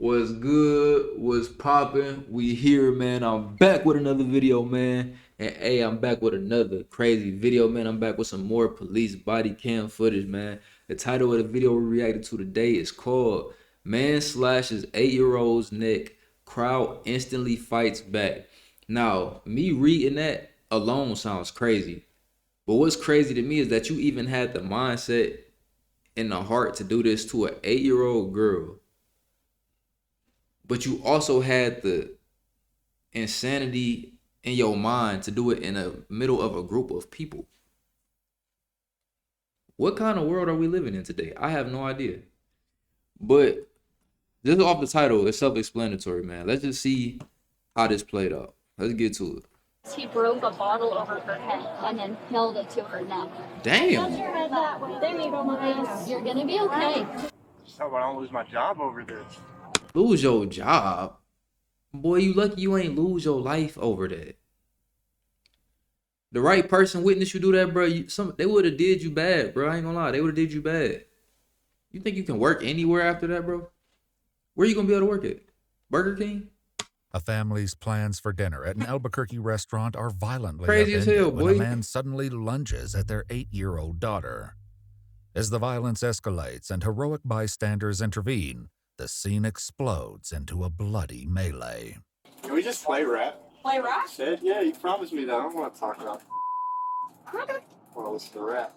What's good? What's popping? We here, man. I'm back with another video, man. And hey, I'm back with another crazy video, man. I'm back with some more police body cam footage, man. The title of the video we reacted to today is called Man Slashes 8-Year-Old's Neck. Crowd Instantly Fights Back. Now, me reading that alone sounds crazy. But what's crazy to me is that you even had the mindset and the heart to do this to an 8-year-old girl. But you also had the insanity in your mind to do it in the middle of a group of people. What kind of world are we living in today? I have no idea. But just off the title, it's self-explanatory, man. Let's just see how this played out. Let's get to it. He broke a bottle over her head and then held it to her neck. Damn. Touch your head that way. There you go, my You're gonna be okay. Just hope I don't lose my job over this. Lose your job? Boy, you lucky you ain't lose your life over that. The right person witnessed you do that, bro. They would have did you bad, bro. I ain't gonna lie. They would have did you bad. You think you can work anywhere after that, bro? Where you gonna be able to work at? Burger King? A family's plans for dinner at an Albuquerque restaurant are violently Crazy as upended hell, when a boy. man suddenly lunges at their 8-year-old daughter. As the violence escalates and heroic bystanders intervene, the scene explodes into a bloody melee. Can we just play rap? Play rap? Said, yeah, you promised me that. I don't want to talk about I want to listen to rap.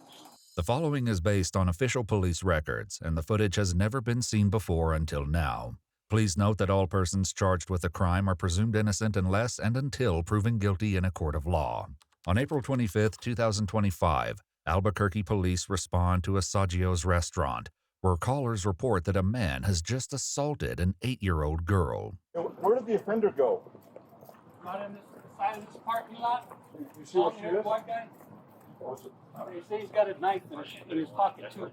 The following is based on official police records, and the footage has never been seen before until now. Please note that all persons charged with the crime are presumed innocent unless and until proven guilty in a court of law. On April 25, 2025, Albuquerque police respond to a Saggio's restaurant, where callers report that a man has just assaulted an 8-year-old girl. Where did the offender go? Not in this side of this parking lot. You see what she is? White guy. You see, he's got a knife in his pocket too.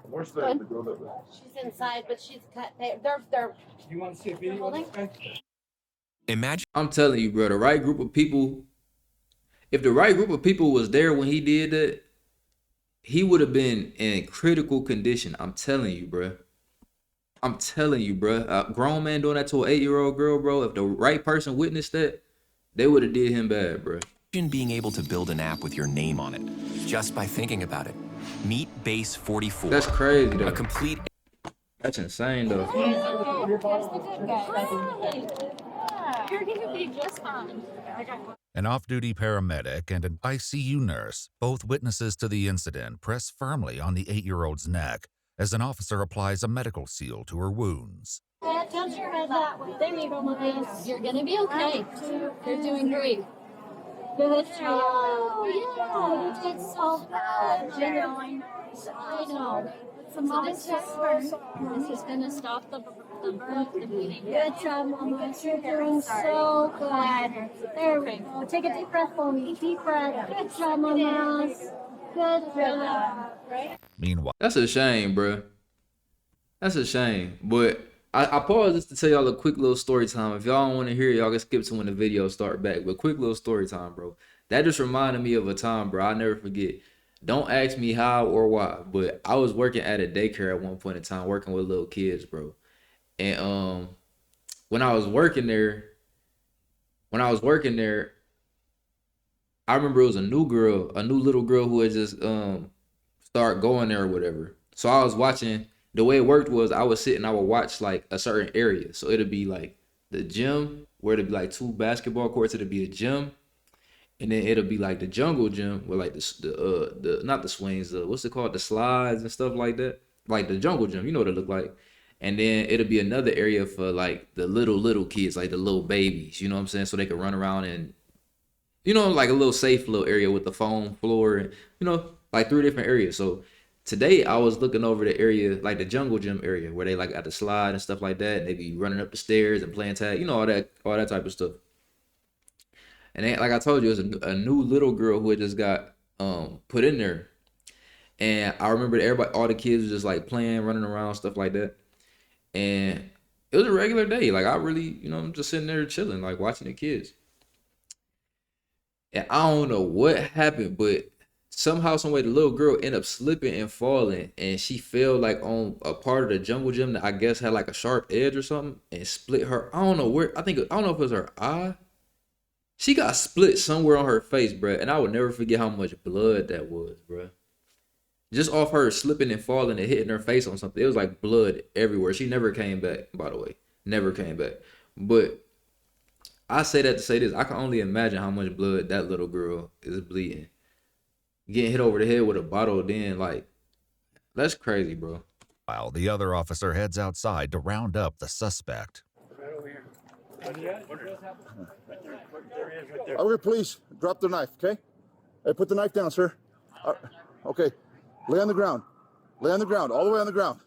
Where's the girl that was? She's inside, but she's cut. They're. You want to see a video of this guy? Imagine I'm telling you, bro, the right group of people, if the right group of people was there when he did that, he would have been in critical condition. I'm telling you, bro. I'm telling you, bro. A grown man doing that to an 8-year-old girl, bro. If the right person witnessed that, they would have did him bad, bro. being able to build an app with your name on it just by thinking about it. Meet Base 44. That's crazy, A though. complete That's insane, though. Here's the good guy. You're gonna be just fine. An off-duty paramedic and an ICU nurse, both witnesses to the incident, press firmly on the 8-year-old's neck as an officer applies a medical seal to her wounds. Touch your head that way. There you go, my You're gonna be okay. You're doing great. Good job. Oh, yeah, you did so good. I know. So this is gonna stop the bleeding. Good job, Mama. You're doing so good. There we go. Take a deep breath for me. Deep breath. Good job, Mama. Good job. Meanwhile, That's a shame, bro. That's a shame. But I paused this to tell y'all a quick little story time. If y'all don't want to hear it, y'all can skip to when the video start back. But quick little story time, bro. That just reminded me of a time, bro. I'll never forget. Don't ask me how or why, but I was working at a daycare at one point in time, working with little kids, bro. And when I was working there, I remember it was a new little girl who had just start going there or whatever. So I was watching. The way it worked was I would sit and I would watch like a certain area. So it'd be like the gym, where it'd be like 2 basketball courts. It'd be a gym, and then it'll be like the jungle gym with like the not the swings, what's it called, the slides and stuff like that, like the jungle gym. You know what it look like. And then it'll be another area for like the little kids, like the little babies. You know what I'm saying? So they can run around and, you know, like a little safe little area with the foam floor, and you know, like 3 different areas. So today I was looking over the area, like the jungle gym area, where they like got the slide and stuff like that. And they be running up the stairs and playing tag, you know, all that type of stuff. And then, like I told you, it was a new little girl who had just got put in there. And I remember that all the kids was just like playing, running around, stuff like that. And it was a regular day. Like I really, you know, I'm just sitting there chilling, like watching the kids. And I don't know what happened, but somehow, some way, the little girl ended up slipping and falling, and she fell like on a part of the jungle gym that I guess had like a sharp edge or something, and split her. I don't know where. I don't know if it was her eye. She got split somewhere on her face, bro, and I would never forget how much blood that was, bro. Just off her slipping and falling and hitting her face on something, it was like blood everywhere. She never came back, by the way, never came back. But I say that to say this: I can only imagine how much blood that little girl is bleeding. Getting hit over the head with a bottle, then like, that's crazy, bro. While the other officer heads outside to round up the suspect. Over here, please. Drop the knife, okay? Hey, put the knife down, sir. Okay. Lay on the ground. Lay on the ground. All the way on the ground.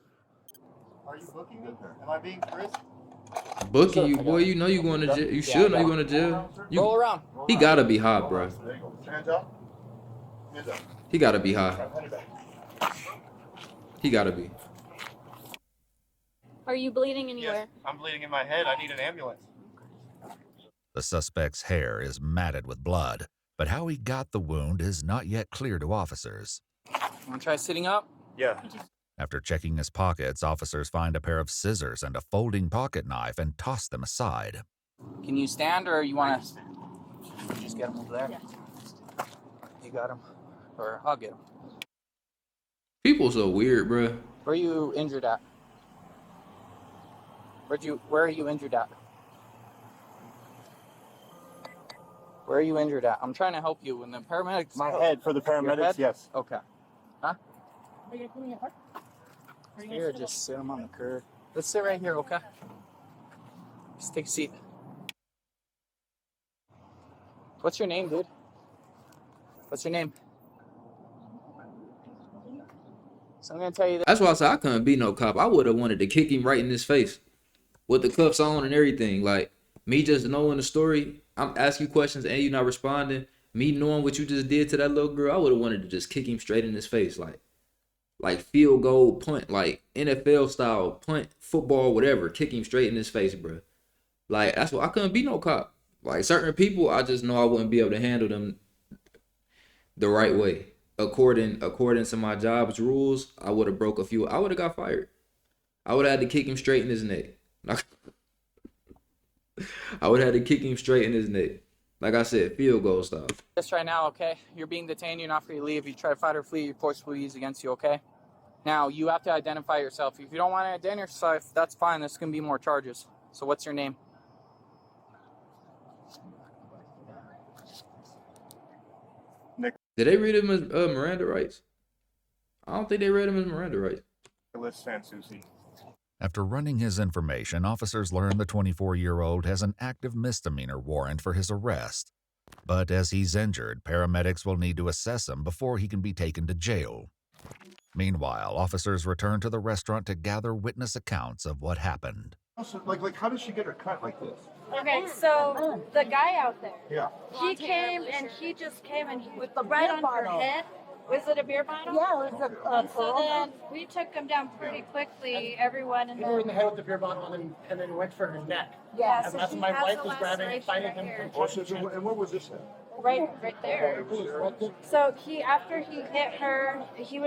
Are you booking me? Am I being Chris? Booking you, boy. You know you going to jail. You should know you going to jail. Roll around. He gotta be high, bro. There you go. Hands up. Hands up. He gotta be high. Hand it back. He gotta be. Are you bleeding anywhere? Yes, I'm bleeding in my head. I need an ambulance. The suspect's hair is matted with blood, but how he got the wound is not yet clear to officers. Want to try sitting up? Yeah. After checking his pockets, officers find a pair of scissors and a folding pocket knife and toss them aside. Can you stand, or you want to just get him over there? You got him, or I'll get him. People so weird, bro. Where are you injured at? Where are you injured at? Where are you injured at? I'm trying to help you. When the paramedics. My head for the Your paramedics, head? yes. Okay. Huh? Here, just sit him on the curb. Let's sit right here, okay? Just take a seat. What's your name, dude? What's your name? So I'm gonna tell you that. That's why I said I couldn't be no cop. I would have wanted to kick him right in his face with the cuffs on and everything. Like, me just knowing the story, I'm asking you questions and you not responding. Me knowing what you just did to that little girl, I would have wanted to just kick him straight in his face, like field goal punt, like NFL style punt, football, whatever. Kick him straight in his face, bro. Like, that's why I couldn't be no cop. Like, certain people, I just know I wouldn't be able to handle them the right way. According to my job's rules, I would have broke a few. I would have got fired. I would have had to kick him straight in his neck. I would have had to kick him straight in his neck. Like I said, field goal style. this right now, okay? You're being detained. You're not free to leave. You try to fight or flee, your force will be used against you, okay? Now, you have to identify yourself. If you don't want to identify yourself, that's fine. There's going to be more charges. So what's your name? Did they read him as Miranda rights? I don't think they read him as Miranda rights. Nicholas Sansusi. After running his information, officers learn the 24-year-old has an active misdemeanor warrant for his arrest. But as he's injured, paramedics will need to assess him before he can be taken to jail. Meanwhile, officers return to the restaurant to gather witness accounts of what happened. Also, like, how did she get her cut like this? Okay, so the guy out there, Yeah. he came and he just came and he with the right on her head. Was it a beer bottle? Yeah, it was a So then we took him down pretty quickly, everyone, and hit her in the then head with the beer bottle and then went for her neck. yeah, And so that's she when my has wife the was grabbing, laceration fighting right him. here. Oh, and where was this at? right there. So after he hit her, he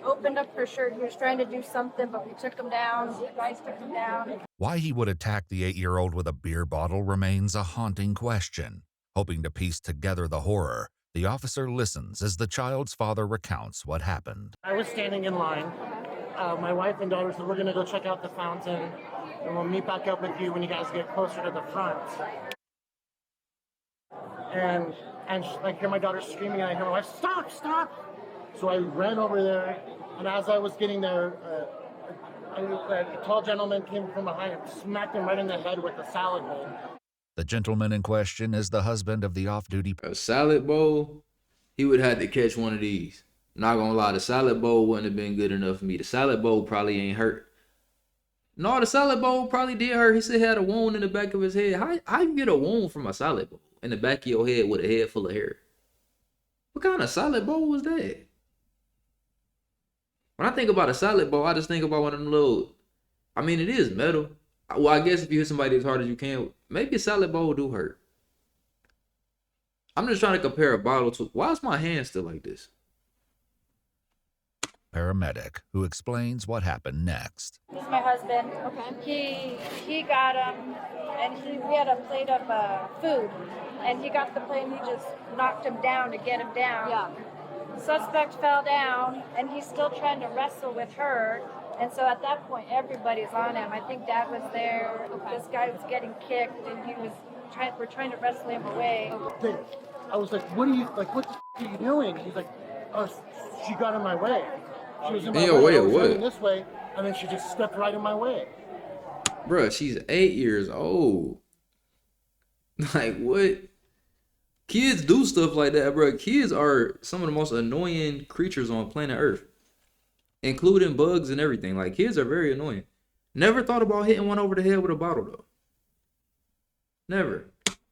opened up her shirt. He was trying to do something, but we took him down. The guys took him down. Why he would attack the 8-year-old with a beer bottle remains a haunting question. Hoping to piece together the horror, the officer listens as the child's father recounts what happened. I was standing in line. My wife and daughter said, we're going to go check out the fountain, and we'll meet back up with you when you guys get closer to the front. And I hear my daughter screaming, and I hear my wife, stop, stop! So I ran over there, and as I was getting there, a tall gentleman came from behind and smacked him right in the head with a salad bowl. The gentleman in question is the husband of the off-duty. A salad bowl, he would have to catch one of these. Not gonna lie, the salad bowl wouldn't have been good enough for me. The salad bowl probably ain't hurt. No, the salad bowl probably did hurt. He said he had a wound in the back of his head. How you get a wound from a salad bowl in the back of your head with a head full of hair? What kind of salad bowl was that? When I think about a salad bowl, I just think about one of them little, I mean, it is metal. Well, I guess if you hit somebody as hard as you can, maybe a salad bowl do hurt. I'm just trying to compare a bottle to, why is my hand still like this? paramedic, who explains what happened next. This is my husband. Okay. He got him, and we had a plate of food, and he got the plate and he just knocked him down to get him down. Yeah. Suspect fell down, and he's still trying to wrestle with her. And so at that point, everybody's on him. I think Dad was there. Okay. This guy was getting kicked, and we're trying to wrestle him away. I was like, what the f- are you doing? He's like, oh, she got in my way. She was in my way. I was running this way, and then she just stepped right in my way. Bruh, she's 8 years old. Like, what? Kids do stuff like that, bruh. Kids are some of the most annoying creatures on planet Earth, including bugs and everything. Like, kids are very annoying. Never thought about hitting one over the head with a bottle, though. Never.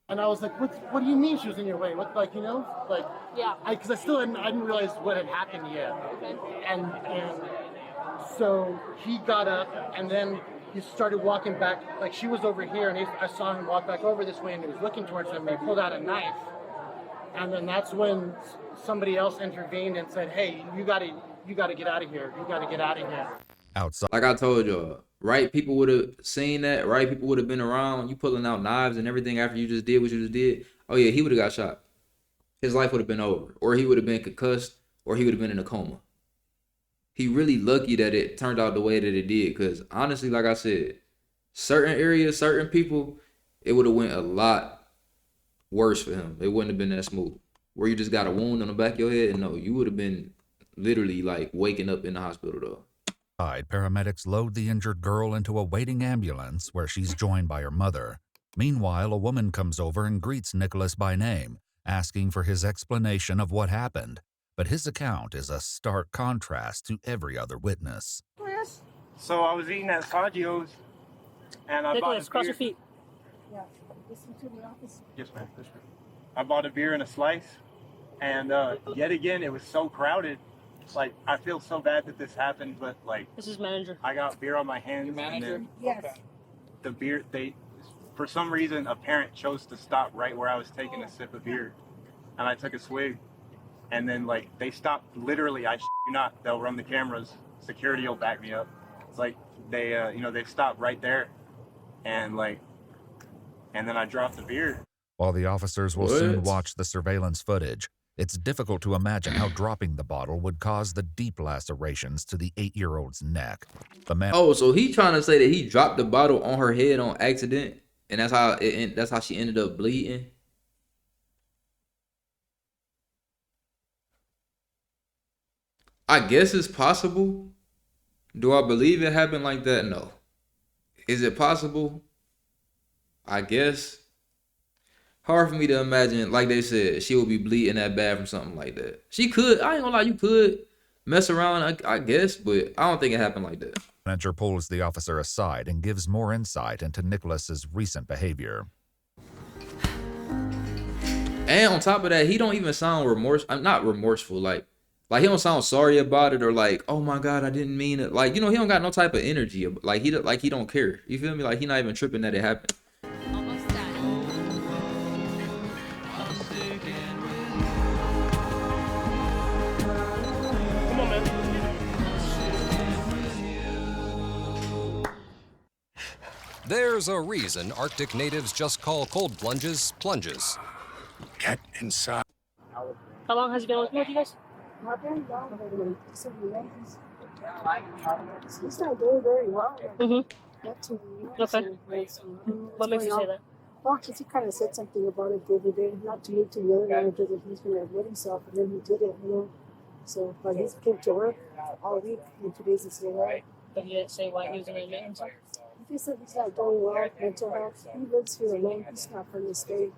And I was like, what do you mean she was in your way? What, like, you know? Like, Yeah. because I didn't realize what had happened yet. Okay. And so he got up, and then he started walking back. Like, she was over here, and I saw him walk back over this way, and he was looking towards him, and he pulled out a knife. And then that's when somebody else intervened and said, hey, you gotta get out of here. You gotta get out of here. Outside. Like I told y'all, right people would have seen that. Right people would have been around. You pulling out knives and everything after you just did what you just did. Oh, yeah, he would have got shot. His life would have been over. Or he would have been concussed. Or he would have been in a coma. He really lucky that it turned out the way that it did. Because honestly, like I said, certain areas, certain people, it would have went a lot worse for him. It wouldn't have been that smooth. Where you just got a wound on the back of your head. No, you would have been literally like waking up in the hospital though. Paramedics load the injured girl into a waiting ambulance where she's joined by her mother. Meanwhile, a woman comes over and greets Nicholas by name, asking for his explanation of what happened. But his account is a stark contrast to every other witness. So I was eating at Saggio's, and I Nicholas, bought cross a your beer. feet. Yes, ma'am. I bought a beer and a slice, and yet again, it was so crowded. Like, I feel so bad that this happened, but like, This is manager. I got beer on my hands, Your manager? and then Yes. the beer, for some reason, a parent chose to stop right where I was taking a sip of beer, and I took a swig, and then like they stopped literally. I shit you not, they'll run the cameras. Security will back me up. It's like they stopped right there, and then I dropped the beer. While the officers will soon What? watch the surveillance footage, it's difficult to imagine how dropping the bottle would cause the deep lacerations to the 8-year-old's neck. The man. Oh, so he trying to say that he dropped the bottle on her head on accident, and that's how she ended up bleeding. I guess it's possible. Do I believe it happened like that? No. Is it possible? I guess. Hard for me to imagine, like they said, she would be bleeding that bad from something like that. She could, I ain't gonna lie, you could mess around, I guess, but I don't think it happened like that. Manager pulls the officer aside and gives more insight into Nicholas's recent behavior. And on top of that, he don't even sound not remorseful, like he don't sound sorry about it or like, oh my God, I didn't mean it. Like, he don't got no type of energy. Like he don't care. You feel me? Like he not even tripping that it happened. Almost done. Come on, man. There's a reason Arctic natives just call cold plunges plunges. Get inside. How long has he been working with you guys? He's not doing very well. Mm-hmm. Not too Okay. What makes you say that? Well, because he kind of said something about it the other day, not to me, to the other manager, that he's going to admit himself, and then he did it, you know. So, but he's came to work all week, and today's his day off. But he didn't say why he was going to admit himself. He said he's not doing well, mental health. He lives here alone. He's not from the state.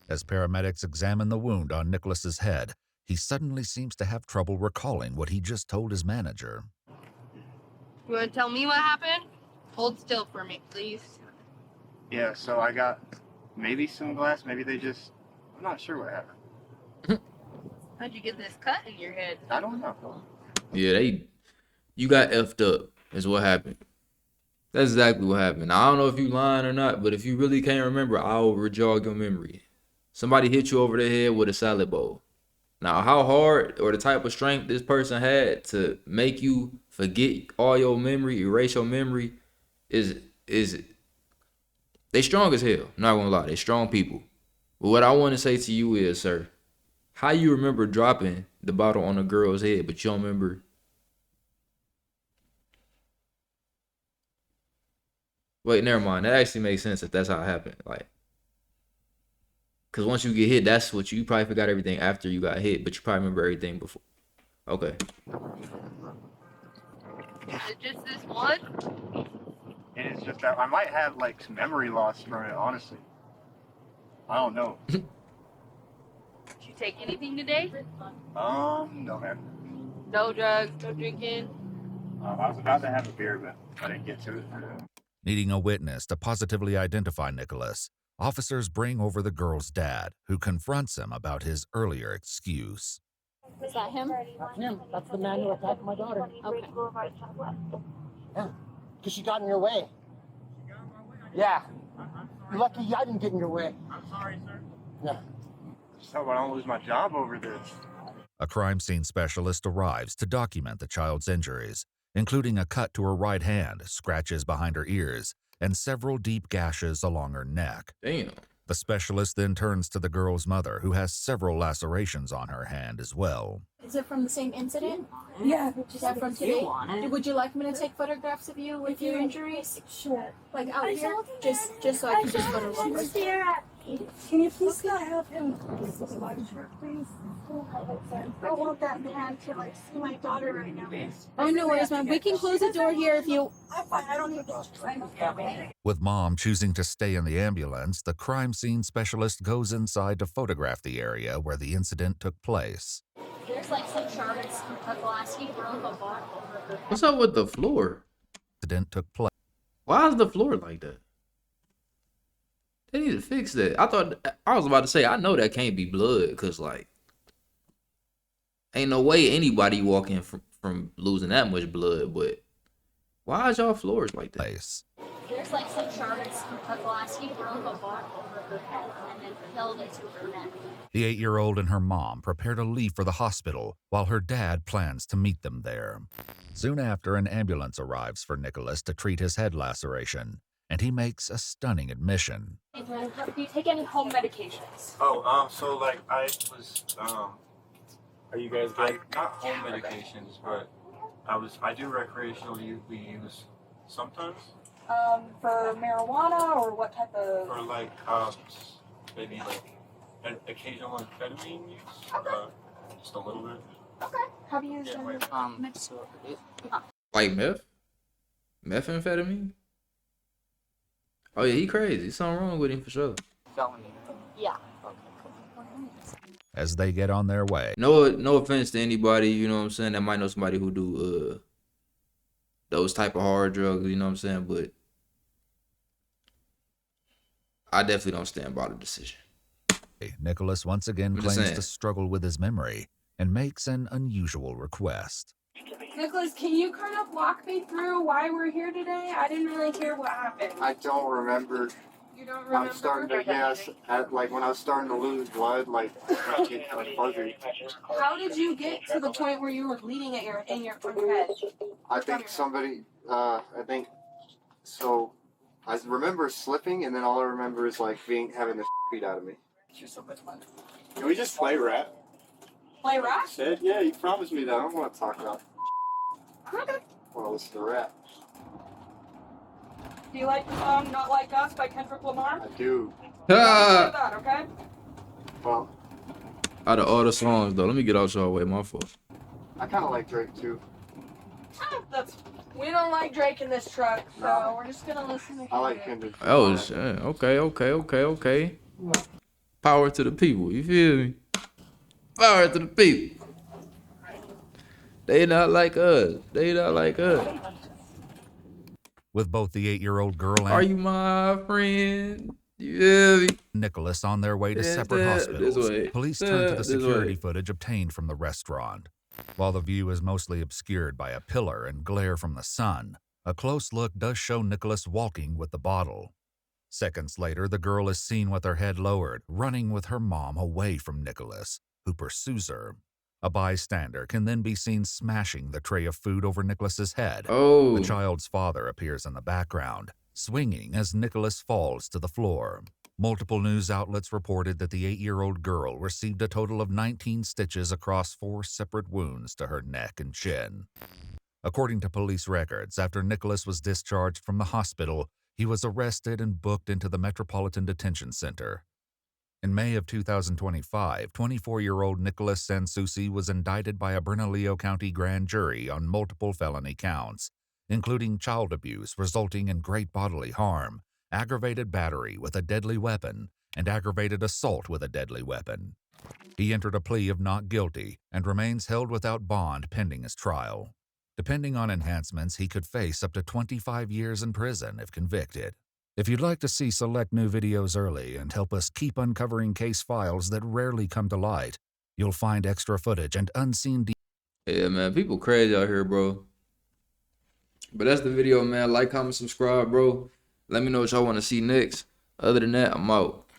As paramedics examine the wound on Nicholas's head, he suddenly seems to have trouble recalling what he just told his manager. You want to tell me what happened? Hold still for me, please. Yeah, so I got maybe some glass, maybe I'm not sure what happened. How'd you get this cut in your head? I don't know. Yeah, you got effed up is what happened. That's exactly what happened. Now, I don't know if you lying or not, but if you really can't remember, I'll rejog your memory. Somebody hit you over the head with a salad bowl. Now, how hard or the type of strength this person had to make you forget all your memory, erase your memory, is they strong as hell. Not gonna lie, they strong people. But what I want to say to you is, sir, how you remember dropping the bottle on a girl's head, but you don't remember? Wait, never mind. That actually makes sense if that's how it happened. Like, cause once you get hit, that's what you probably forgot everything after you got hit, but you probably remember everything before. Okay. Is it just this one? And it's just that I might have like some memory loss from it, honestly. I don't know. Did you take anything today? No, man. No drugs, no drinking. I was about to have a beer, but I didn't get to it. Needing a witness to positively identify Nicholas, officers bring over the girl's dad, who confronts him about his earlier excuse. Is that him? That's him. That's the man who attacked my daughter. Okay. Yeah, because she got in your way. Yeah. You're lucky I didn't get in your way. I'm sorry, sir. Yeah. Just hope I don't lose my job over this. A crime scene specialist arrives to document the child's injuries, including a cut to her right hand, scratches behind her ears, and several deep gashes along her neck. Damn. The specialist then turns to the girl's mother, who has several lacerations on her hand as well. Is it from the same incident? Yeah. Is that from today? Would you like me to take photographs of you with your injuries? Sure. Like out here? Just so I can just photo real quick. Can you please not have him please? I want that man to like see my daughter right now. Oh, no worries, man. We can close the door here if you... I'm fine. I don't need those. With mom choosing to stay in the ambulance, the crime scene specialist goes inside to photograph the area where the incident took place. There's like some shards of glass he broke a bottle. What's up with the floor? Incident took place. Why is the floor like that? They need to fix that. I was about to say, I know that can't be blood, because like ain't no way anybody walking from losing that much blood, but why is y'all floors like that? There's like some shards of glass he broke a bottle over her head and then held it to her neck. The 8-year-old and her mom prepare to leave for the hospital while her dad plans to meet them there. Soon after, an ambulance arrives for Nicholas to treat his head laceration, and he makes a stunning admission. Do you take any home medications? Oh, so like I was, Are you guys I getting not home medications, but I do recreational use sometimes. For marijuana or what type of? Or like, maybe like an occasional amphetamine use, just a little bit. Okay. Have you used any? Like meth? Methamphetamine? Oh yeah, he crazy. Something wrong with him for sure. Yeah. As they get on their way, No offense to anybody, you know what I'm saying, that might know somebody who do those type of hard drugs, you know what I'm saying, but I definitely don't stand by the decision. Nicholas once again I'm just claims saying. to struggle with his memory and makes an unusual request. Nicholas, can you kind of walk me through why we're here today? I didn't really hear what happened. I don't remember. You don't remember? I'm starting to guess like when I was starting to lose blood, like I get kind of fuzzy. How did you get to the point where you were bleeding in your head? I think somebody. I think so. I remember slipping, and then all I remember is like having the beat out of me. You're so much fun. Can we just play rap? Play rap? Said, yeah, you promised me that. I don't want to talk about. Okay. I want to listen to rap. Do you like the song "Not Like Us" by Kendrick Lamar? I do. Play that, okay? Well, Out of all the songs though, let me get out y'all way, my fault. I kind of like Drake too. We don't like Drake in this truck, so we're just gonna listen to. I like Kendrick. Oh shit. Okay. Power to the people, you feel me? Power to the people. They not like us. With both the 8-year-old girl and Are you my friend? You feel me? Nicholas on their way to Yeah, separate this hospitals, way. police turn to the This security way. footage obtained from the restaurant. While the view is mostly obscured by a pillar and glare from the sun, a close look does show Nicholas walking with the bottle. Seconds later, the girl is seen with her head lowered, running with her mom away from Nicholas, who pursues her. A bystander can then be seen smashing the tray of food over Nicholas's head. Oh. The child's father appears in the background, swinging as Nicholas falls to the floor. Multiple news outlets reported that the 8-year-old girl received a total of 19 stitches across 4 separate wounds to her neck and chin. According to police records, after Nicholas was discharged from the hospital, he was arrested and booked into the Metropolitan Detention Center. In May of 2025, 24-year-old Nicholas Sansusi was indicted by a Bernalillo County grand jury on multiple felony counts, including child abuse resulting in great bodily harm, aggravated battery with a deadly weapon, and aggravated assault with a deadly weapon. He entered a plea of not guilty and remains held without bond pending his trial. Depending on enhancements, he could face up to 25 years in prison if convicted. If you'd like to see select new videos early and help us keep uncovering case files that rarely come to light, you'll find extra footage and unseen Yeah, man, people crazy out here, bro. But that's the video, man. Like, comment, subscribe, bro. Let me know what y'all want to see next. Other than that, I'm out.